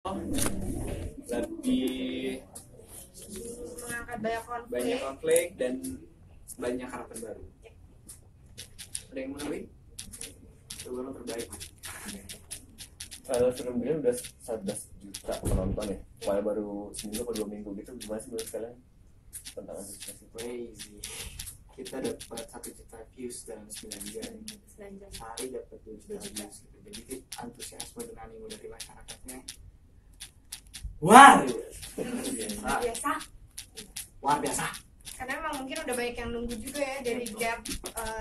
lebih mengangkat banyak konflik dan banyak karakter baru. Ada yang mau nambahin? Coba lo terbaik mas. Kalau film ini udah 11 juta penonton ya. Kalau baru seminggu atau 2 minggu gitu, gimana sih menurut kalian tentang antusias itu? Crazy. Kita dapat 1 juta views dalam 9 jam. Sehari dapat 2 juta views. Gitu. Jadi antusiasme dan animo dari masyarakatnya luar biasa. Luar biasa. Karena emang mungkin udah banyak yang nunggu juga ya dari gap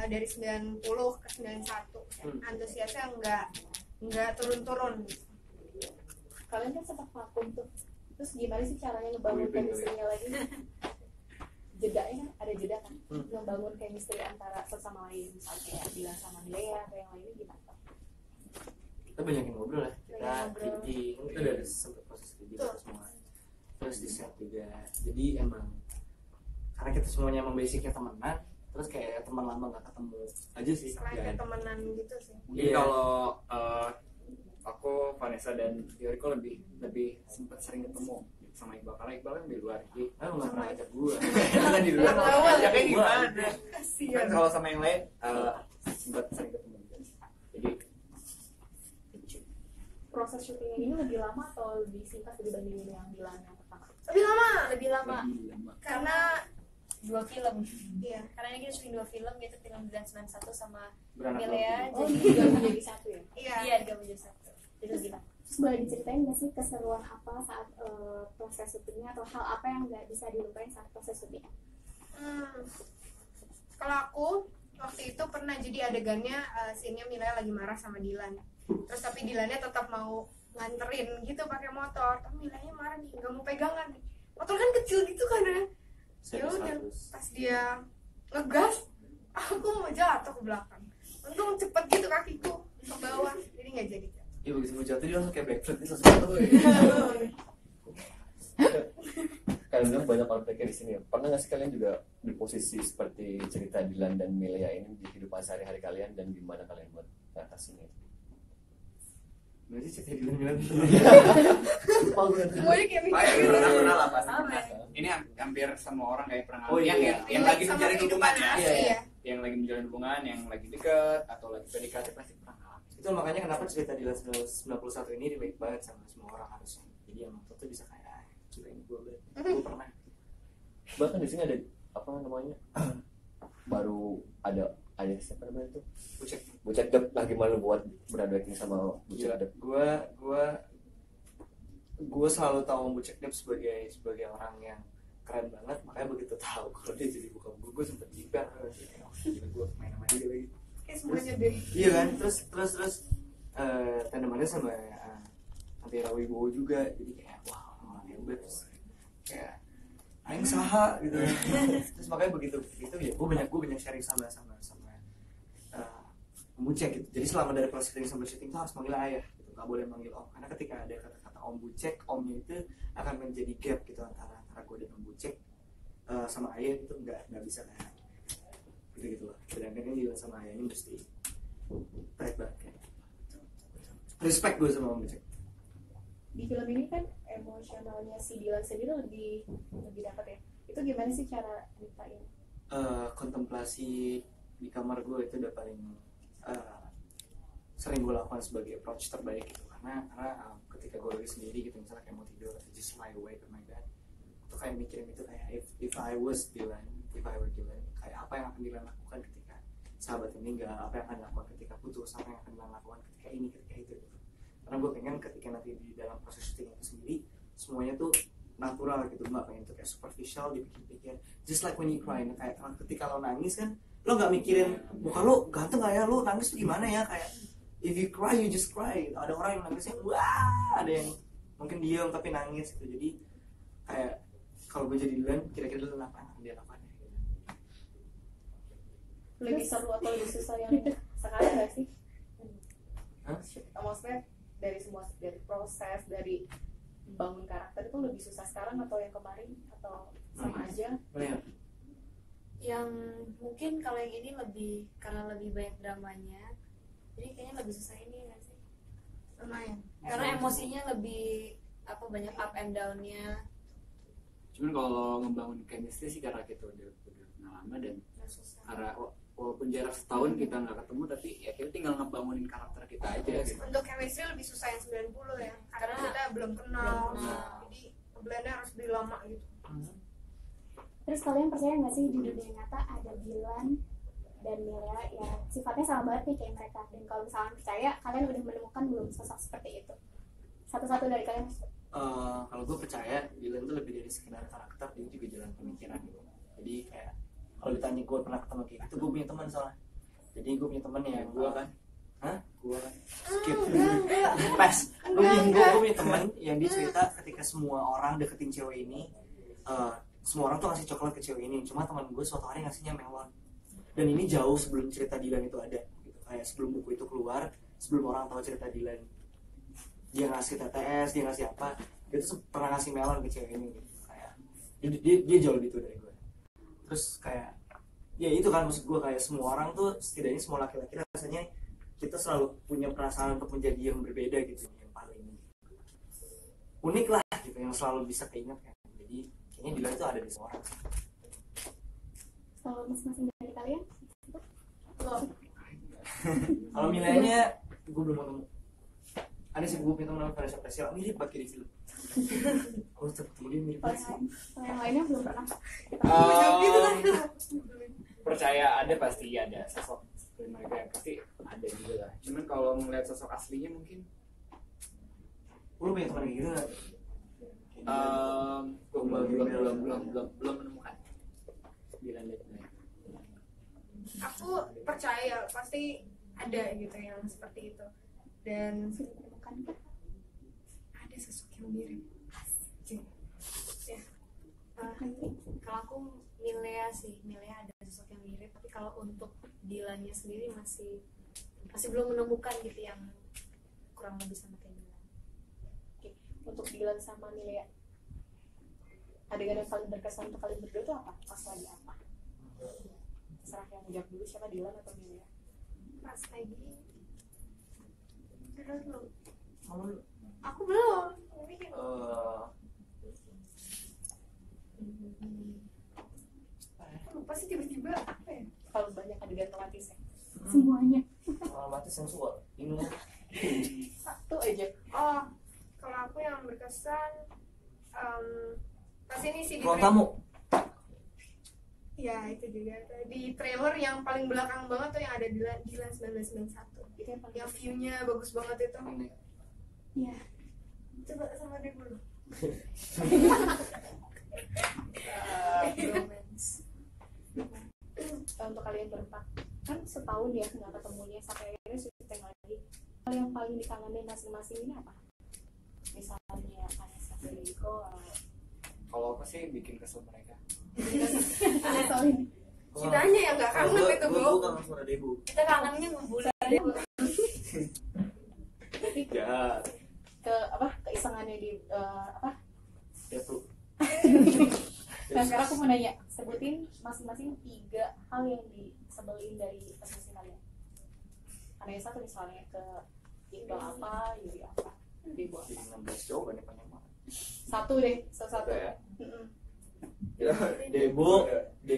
dari 90 ke 91. Antusiasnya nggak turun-turun. Kalian kan sempat vakum tuh, terus gimana sih caranya ngebangun chemistry-nya lagi? Jedanya kan ada jeda kan, ngebangun chemistry antara sesama lain, misalnya kayak bilang sama Lea atau yang lainnya gimana? Kita banyakin ngobrol lah, kita meeting, kita udah sempat proses gitu semua. Terus di set juga, jadi emang karena kita semuanya emang basicnya temenan, terus kayak teman lama nggak ketemu aja sih. Kayak temenan gitu sih. Mungkin kalau aku, Vanessa dan Yoriko lebih sempat sering ketemu sama Iqbal, karena Iqbal kan di luar, jadi nggak pernah ngajak gue. Kan di luar ngajaknya gimana? Kan kalau sama yang lain sempat sering ketemu. Jadi Proses syutingnya ini lebih lama atau lebih singkat dibandingin yang Dilan yang pertama? Lebih lama. Karena 2 film. Iya. Karena ini kita syuting 2 film, yaitu film Dilan 91 sama beranak Milea. Oh, Jadi ini juga menjadi satu ya? iya, juga menjadi satu. Jadi gimana? Terus boleh diceritain nggak sih keseruan apa saat proses syutingnya, atau hal apa yang nggak bisa dilupain saat proses syutingnya? Kalau aku waktu itu pernah jadi adegannya scene-nya Milea lagi marah sama Dilan. Terus tapi Dilannya tetap mau nganterin gitu pakai motor. Tapi Milea marah nih, nggak mau pegangan. Motor kan kecil gitu kan ya. Ya udah, pas dia ngegas, aku mau jatuh ke belakang. Untung cepet gitu kakiku ke bawah, jadi nggak jadi. Iya begitu mau jatuh dia langsung kayak backflip itu langsung. Kalian bilang banyak konfliknya di sini ya. Pernah nggak sih kalian juga di posisi seperti cerita Dilan dan Milea ini di kehidupan sehari-hari kalian, dan gimana kalian buat ngatasinnya? Berarti cerita Dilan. Semuanya kayak mikir. Pernah lah pasti. Sama ya? Ini hampir semua orang kayak pernah Oh, ngalamin. iya. Yang lagi Sama menjalin hubungan ya. kehidupan asli ya. Yang lagi menjalin hubungan, yang lagi dekat atau lagi PDKT pasti pernah ngalamin. Itu makanya kenapa cerita Dilan 91 ini remake banget sama semua orang harusnya. Jadi emang tuh bisa kayak kita ini gue pernah. Bahkan di sini ada apa namanya, baru ada siapa namanya itu, Bucek Dep. Lagi malu buat beradu sama Bucek Dep. Gue selalu tahu Bucek Dep sebagai orang yang keren banget, makanya begitu tahu kalau dia jadi buka gue sempet jiper, gue main sama dia lagi. Kayak semuanya deh. Iya kan, terus tandemannya sama Antira Wibowo juga, jadi kayak wah orang hebat, terus kayak aing saha gitu. Terus makanya begitu ya gue banyak sharing sama Bucek gitu. Jadi selama dari proses syuting sampai syuting tuh harus manggil ayah gitu, nggak boleh manggil om, karena ketika ada kata-kata om Bucek, omnya itu akan menjadi gap gitu antara gue dan om Bucek sama ayah, itu nggak bisa kayak gitu lah. Sedangkan kan juga sama ayah ini mesti baik banget kayak respect gue sama om Bucek. Di film ini kan emosionalnya si Dilan sendiri lebih dapat ya. Itu gimana sih cara nyiptain? Kontemplasi di kamar gue itu udah paling sering gue lakukan sebagai approach terbaik gitu, karena ketika gue lagi sendiri gitu, misalnya kayak mau tidur atau just lie awake on my bed, itu kayak mikirin itu kayak if I were Dilan, kayak apa yang akan Dilan lakukan ketika sahabat ini enggak, apa yang akan dilakukan ketika putus, apa yang akan Dilan lakukan ketika ini, ketika itu gitu. Karena gue pengen ketika nanti di dalam proses syuting itu sendiri semuanya tuh natural gitu, nggak pengen tuh kayak superficial dipikir-pikir. Just like when you cry, kayak ketika lo nangis kan lo nggak mikirin muka lo ganteng nggak ya, lo nangis tuh gimana ya, kayak if you cry you just cry. Ada orang yang nangisnya wah, ada yang mungkin diam tapi nangis gitu. Jadi kayak kalau gue jadi Dilan, kira-kira Dilan apa yang dia lakukan gitu. Lebih seru atau lebih susah yang sekarang nggak sih? Maksudnya dari proses, dari bangun karakter itu lebih susah sekarang atau yang kemarin, atau sama aja? Yang mungkin kalau yang ini lebih, karena lebih banyak dramanya, jadi kayaknya lebih susah ini nggak sih? Lumayan. Karena emosinya lebih banyak up and down-nya. Cuman kalau ngebangun chemistry sih karena kita udah kenal lama dan Susah. karena walaupun jarak setahun kita nggak ketemu tapi ya kita tinggal ngebangunin karakter kita aja gitu. Untuk chemistry lebih susah yang 90 ya, karena Karena kita belum kenal. belum kenal. Jadi blendnya harus beli lama gitu. Terus kalian percaya nggak sih di dunia nyata ada Dilan dan Milea yang sifatnya sama banget nih kayak mereka? Dan kalau misalnya percaya, kalian udah menemukan belum sosok seperti itu? Satu-satu dari kalian. Kalau gue percaya Dylan tuh lebih dari sekedar karakter, dia juga jalan pemikiran gitu. Jadi kayak kalau ditanya gue pernah ketemu kayak gitu, gue punya teman soalnya. Jadi gue punya teman yang Gua kan. gue kan skip pas gue punya teman yang dia cerita ketika semua orang deketin cewek ini, semua orang tuh ngasih coklat ke cewek ini, cuma teman gue suatu hari ngasihnya melon. Dan ini jauh sebelum cerita Dylan itu ada gitu. Kayak sebelum buku itu keluar, sebelum orang tahu cerita Dylan, dia ngasih TTS, dia ngasih apa, dia tuh pernah ngasih melon ke cewek ini gitu. Kayak dia jauh lebih tua dari gue. Terus kayak ya itu kan maksud gue, kayak semua orang tuh setidaknya semua laki-laki rasanya kita selalu punya perasaan untuk menjadi yang berbeda gitu, yang paling unik lah gitu, yang selalu bisa keinget kan. Jadi kayaknya Dylan itu ada di semua orang. Kalau masing-masing dari kalian? Kalau nilainya gue belum ketemu. Ada sih gue punya teman namanya Vanessa Priscilla, mirip banget kayak di film. Kalau ketemu dia mirip banget sih. Kalau yang lainnya belum pernah. Percaya ada, pasti ada sosok dari mereka yang pasti ada juga lah. Cuman kalau ngeliat sosok aslinya mungkin lu punya teman kayak gitu nggak? Gue belum menemukan. Dylan dan lain. Aku percaya pasti ada gitu yang seperti itu. Dan ada sosok yang mirip. Ya. Kalau aku Milea sih, Milea ada sosok yang mirip, tapi kalau untuk Dylannya sendiri masih belum menemukan gitu yang kurang lebih sama kayak Dylan. Oke, untuk Dilan sama Milea, adegan yang paling berkesan untuk kalian berdua itu apa? Pas lagi apa? Terserah yang jawab dulu, siapa, Dilan atau Milea? Pas lagi belum. Kamu Aku belum. Aku lupa sih tiba-tiba apa ya? Kalau banyak adegan romantis ya? Semuanya. Romantis sensual. Ini Satu aja. Oh, kalau aku yang berkesan pas ini sih di ruang tamu. ya itu juga di trailer yang paling belakang banget tuh yang ada Dylan 1991. Itu yang paling Yang view-nya bagus banget itu. Iya. Coba sama dia dulu. Romance. Untuk kalian berempat, kan setahun ya nggak ketemunya sampai akhirnya syuting lagi. Hal yang paling dikangenin masing-masing ini apa? Misalnya Vanessa Federico, kalau apa sih bikin kesel mereka? soal ini. Kitanya yang nggak kangen itu gue bro. kangen suara Debu. Kita kangennya ngebully. Tapi Ya. ke apa keisengannya di apa? Ya tuh. Nah sekarang aku mau nanya, sebutin masing-masing 3 hal yang disebelin dari masing-masing kalian. Vanessa tuh misalnya ke idol apa, Yuri apa, Debu apa? 16 jawabannya panjang banget. Satu deh, satu. Ya. Mm-mm. Ya, Debu,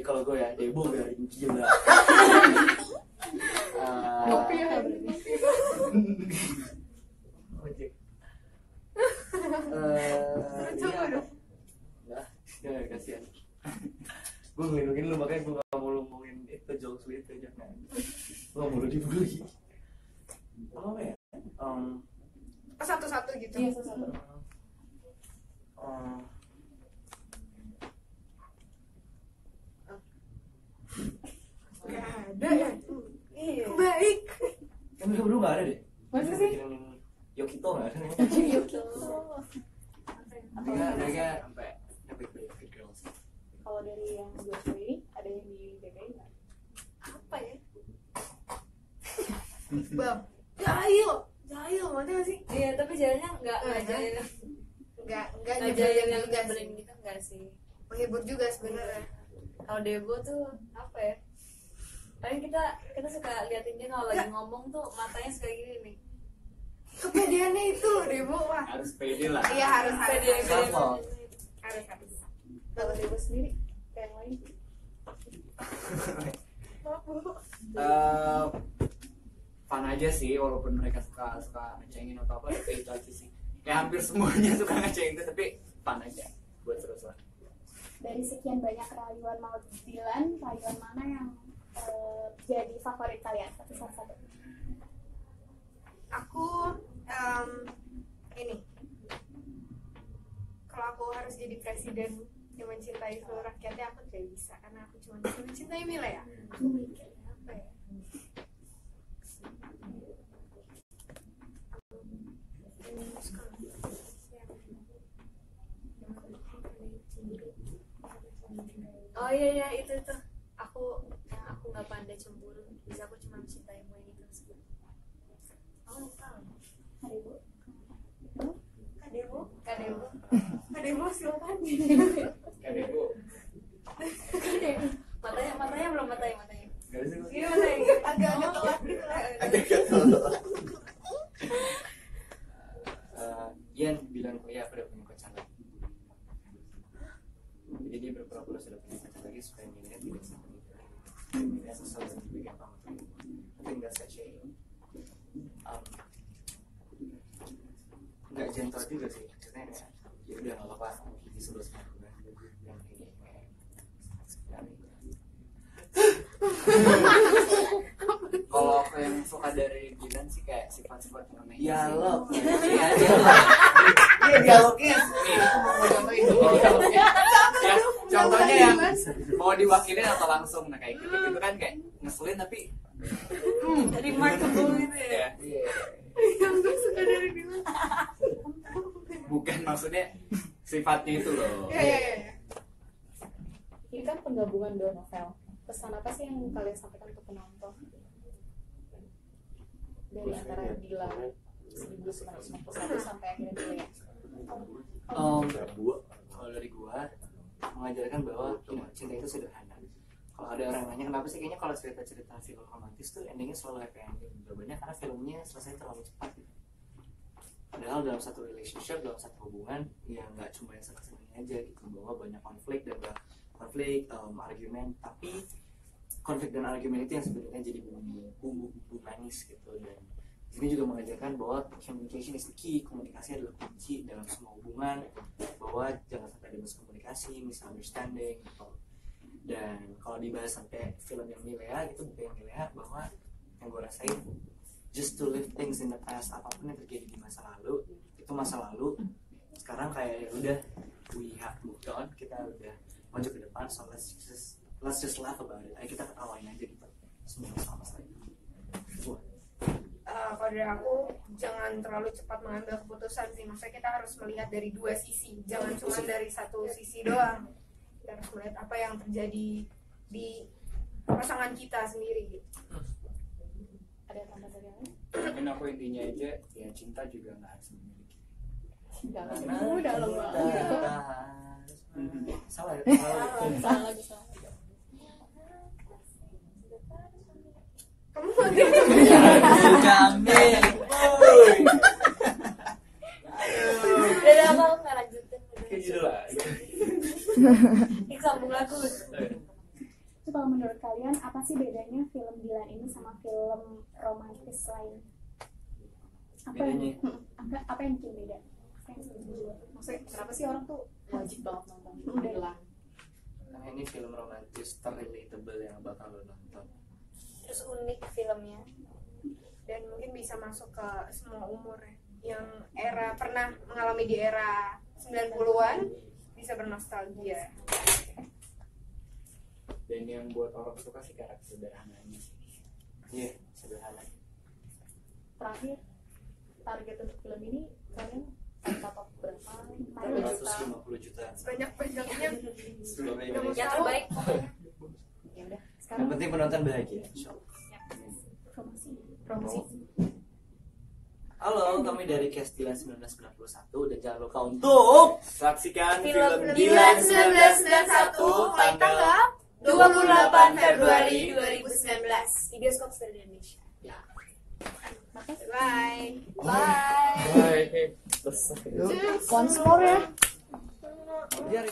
kalau gue ya Debu biarin gila. Kopi ya berarti. Ojek. Coba dong. Ya kasihan. Gue ngelindungin lu, makanya gue gak mau ngomongin itu jokes lu itu, jangan. Gue gak mau lu dibully. Apa ya? Satu-satu gitu. Iya satu. Gak ada ya. Iya. Baik. Kan mereka berdua gak ada deh. Masa sih? Yokito gak ada nih. Mereka sampai baik girls. Kalau dari yang dua cewek ini ada yang di BKI nggak? Apa ya? Bang. Jahil, mana gak sih? Iya, tapi jalannya nggak jahil. Enggak Nggak nyebelin jahil yang juga nyebelin sih. gitu nggak sih. Menghibur juga sebenarnya. Kalau Debo tuh apa ya? Paling kita suka liatin dia kalau lagi ngomong tuh matanya suka gini nih. kepedeannya itu loh deh Bu. Wah Harus pede lah. iya harus Self-love. harus Kalau Dewa sendiri kayak yang lain Fun aja sih, walaupun mereka suka ngecengin atau apa, tapi itu aja sih. Kayak hampir semuanya suka ngecengin itu, tapi fun aja buat terus lah. Dari sekian banyak rayuan Maud Dylan, rayuan mana yang jadi favorit kalian? Satu-satu. aku ini kalau aku harus jadi presiden yang mencintai seluruh rakyatnya aku tidak bisa karena aku cuma bisa mencintai Mila ya. Aku mikir apa ya? Oh iya itu aku nggak pandai cemburu, bisa aku cuma mencintaimu yang itu saja. Aku lupa. Kadebo silakan. Kayak Bu. matanya belum matanya. Gak bisa. Gimana ya? Agak telat gitu lah. Ian bilang ya aku udah punya pacar lagi. Jadi dia berpura-pura sudah punya pacar lagi supaya Mila tidak sama itu. Mila sesal dan juga gampang untuk itu. I think that's a shame. Nggak gentle juga sih. Maksudnya ya udah nggak apa-apa. Disuruh sama gue. Yang ini kalau aku yang suka dari Dylan sih kayak sifat-sifat yang aneh. Ya lo. Iya dialognya. Aku mau contohin dulu dialognya. Ya, contohnya yang mau diwakilin atau langsung nah kayak gitu kan kayak ngeselin tapi Remarkable gitu ya. Yang gue suka dari Dylan. Bukan maksudnya sifatnya itu loh. Iya. ini kan penggabungan dua novel. Pesan apa sih yang kalian sampaikan ke penonton dari antara Dylan 1991 sampai akhirnya Mila? Kalau dari gua mengajarkan bahwa cinta itu sederhana. Kalau ada orang nanya kenapa sih kayaknya kalau cerita-cerita film romantis tuh endingnya selalu happy ending, jawabannya karena filmnya selesai terlalu cepat gitu. Padahal dalam satu relationship, dalam satu hubungan ya nggak cuma yang senang-senangnya aja gitu, bahwa banyak konflik dan argumen, tapi konflik dan argumen itu yang sebenarnya jadi bumbu manis gitu. Dan ini juga mengajarkan bahwa communication is the key, komunikasi adalah kunci dalam semua hubungan, bahwa jangan sampai ada miskomunikasi, misunderstanding gitu. Dan kalau dibahas sampai film yang Milea gitu, bukan yang Milea, bahwa yang gue rasain just to leave things in the past, apapun yang terjadi di masa lalu itu masa lalu. Sekarang kayak ya udah we have moved on, kita udah maju ke depan, so let's just laugh about it. Ayo kita ketawain aja gitu semua sama-sama. Kalau dari aku jangan terlalu cepat mengambil keputusan sih. Maksudnya kita harus melihat dari dua sisi, jangan cuma dari satu sisi doang. Kita harus melihat apa yang terjadi di pasangan kita sendiri gitu. Ada tambah dari yang lain? Mungkin aku intinya aja ya cinta juga nggak harus memiliki. Dalam Dalam banget. Salah ya. salah lagi salah. Kamu lagi Jamil. Udah apa aku nggak lanjutin. Kayak gitu lah. Sambung lagu. Itu kalau menurut kalian apa sih bedanya film Dylan ini sama film romantis lain? Bedanya? Apa yang bikin beda? Maksudnya kenapa sih orang tuh wajib banget nonton Dylan? Karena ini film romantis terrelatable yang bakal lo nonton. Terus unik filmnya. dan mungkin bisa masuk ke semua umur ya. Yang pernah mengalami di era 90-an bisa bernostalgia. Dan yang buat orang suka sih karakter sederhananya sih. Iya, sederhana. Terakhir target untuk film ini kalian dapat berapa? 250 juta. Sebanyak-banyaknya. Seluruh Yang terbaik pokoknya. Ya udah, Yang sekarang penting penonton bahagia. Promosi. Halo, kami dari Cast Dylan 1991 dan jangan lupa untuk saksikan film Dylan 1991 tanggal 28 Februari 2019 Di bioskop seluruh Indonesia. ya. Bye. Bye. Terus Once more ya. Biar